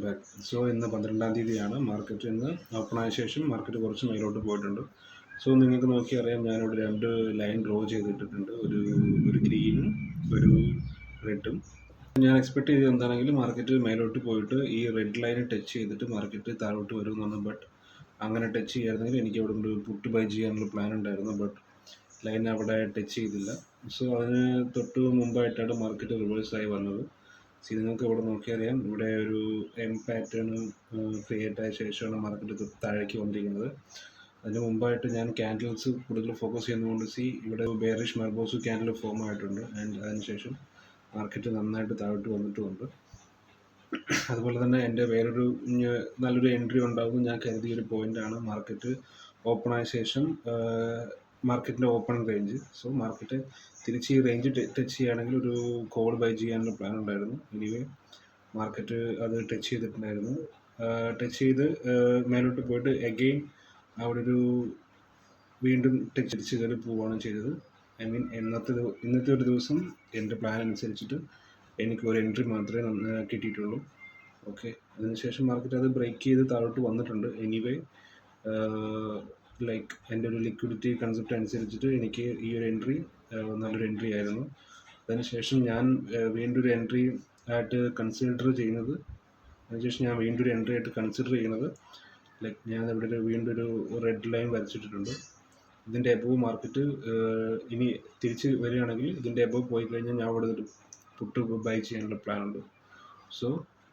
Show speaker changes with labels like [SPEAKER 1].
[SPEAKER 1] Back. So ഇന്ന് 12-ാം തീയതിയാണ്. Market ഇന്ന് ഓപ്പണായ ശേഷം മാർക്കറ്റ് കുറച്ച് മേലോട്ട് പോയിട്ടുണ്ട്. സോ നിങ്ങൾക്ക് നോക്കി അറിയാം, ഞാനിവിടെ 2 ലൈൻ ഡ്രോ ചെയ്തിട്ടിട്ടുണ്ട്. ഒരു ഗ്രീനും ഒരു റെഡും. ഞാൻ എക്സ്പെക്ട് ചെയ്തത് എന്താണെങ്കിലും മാർക്കറ്റ് മേലോട്ട് പോയിട്ട് ഈ റെഡ് ലൈൻ ടച്ച് ചെയ്തിട്ട് മാർക്കറ്റ് താഴോട്ട് വരുമെന്നാണ്. ബട്ട് അങ്ങനെ ടച്ച് ചെയ്യായിരുന്നെങ്കിൽ എനിക്ക് അവിടെ ഒരു പുട്ട് ബൈ ചെയ്യാനുള്ള പ്ലാൻ ഉണ്ടായിരുന്നു. ബട്ട് ലൈൻ അവിടെ ടച്ച് ചെയ്തില്ല. സോ അതിന് തൊട്ട് മുമ്പായിട്ടാണ് മാർക്കറ്റ് റിവേഴ്സായി വന്നത്. നിങ്ങൾക്ക് ഇവിടെ നോക്കിയറിയാം, ഇവിടെ ഒരു എം പാറ്റേൺ ക്രിയേറ്റ് ആയ ശേഷമാണ് മാർക്കറ്റ് താഴേക്ക് വന്നിരിക്കുന്നത്. അതിന് മുമ്പായിട്ട് ഞാൻ ക്യാൻഡിൽസ് കൂടുതൽ ഫോക്കസ് ചെയ്യുന്നതുകൊണ്ട് ഇവിടെ ബെയറിഷ് മർബോസ് ക്യാൻഡിൽ ഫോം ആയിട്ടുണ്ട്. ആൻഡ് അതിനുശേഷം മാർക്കറ്റ് നന്നായിട്ട് താഴോട്ട് വന്നിട്ടുമുണ്ട്. അതുപോലെ തന്നെ എൻ്റെ വേറൊരു നല്ലൊരു എൻട്രി ഉണ്ടാകുമെന്ന് ഞാൻ കരുതിയൊരു പോയിൻ്റാണ് മാർക്കറ്റ് ഓപ്പണായ ശേഷം മാർക്കറ്റിൻ്റെ ഓപ്പണിംഗ് റേഞ്ച്. സോ മാർക്കറ്റ് തിരിച്ച് ഈ റേഞ്ച് ടച്ച് ചെയ്യുകയാണെങ്കിൽ ഒരു കോൾ ബൈ ചെയ്യാനുള്ള പ്ലാൻ ഉണ്ടായിരുന്നു. എനിവേ മാർക്കറ്റ് അത് ടച്ച് ചെയ്തിട്ടുണ്ടായിരുന്നു. ടച്ച് ചെയ്ത് മേലോട്ട് പോയിട്ട് എഗെയിൻ അവിടെ വീണ്ടും തിരിച്ച് കയറി പോവുകയാണ് ചെയ്തത്. ഐ മീൻ ഇന്നത്തെ ഒരു ദിവസം എൻ്റെ പ്ലാൻ അനുസരിച്ചിട്ട് എനിക്ക് ഒരു എൻട്രി മാത്രമേ കിട്ടിയിട്ടുള്ളൂ. ഓക്കെ, അതിനുശേഷം മാർക്കറ്റ് അത് ബ്രേക്ക് ചെയ്ത് താഴോട്ട് വന്നിട്ടുണ്ട്. എനിവേ ലൈക്ക് എൻ്റെ ഒരു ലിക്വിഡിറ്റി കൺസെപ്റ്റ് അനുസരിച്ചിട്ട് എനിക്ക് ഈ ഒരു എൻട്രി നല്ലൊരു എൻട്രി ആയിരുന്നു. അതിനുശേഷം ഞാൻ വീണ്ടും ഒരു എൻട്രി ആയിട്ട് കൺസിഡർ ചെയ്യുന്നത് ലൈക്ക് ഞാൻ ഇവിടെ വീണ്ടും ഒരു റെഡ് ലൈൻ വരച്ചിട്ടിട്ടുണ്ട്. ഇതിൻ്റെ എബവ് മാർക്കറ്റ് ഇനി തിരിച്ച് വരികയാണെങ്കിൽ ഇതിൻ്റെ എബവ് പോയി കഴിഞ്ഞാൽ ഞാൻ അവിടെ ഒരു പുട്ട് ബൈ ചെയ്യാനുള്ള പ്ലാൻ ഉണ്ട്. സോ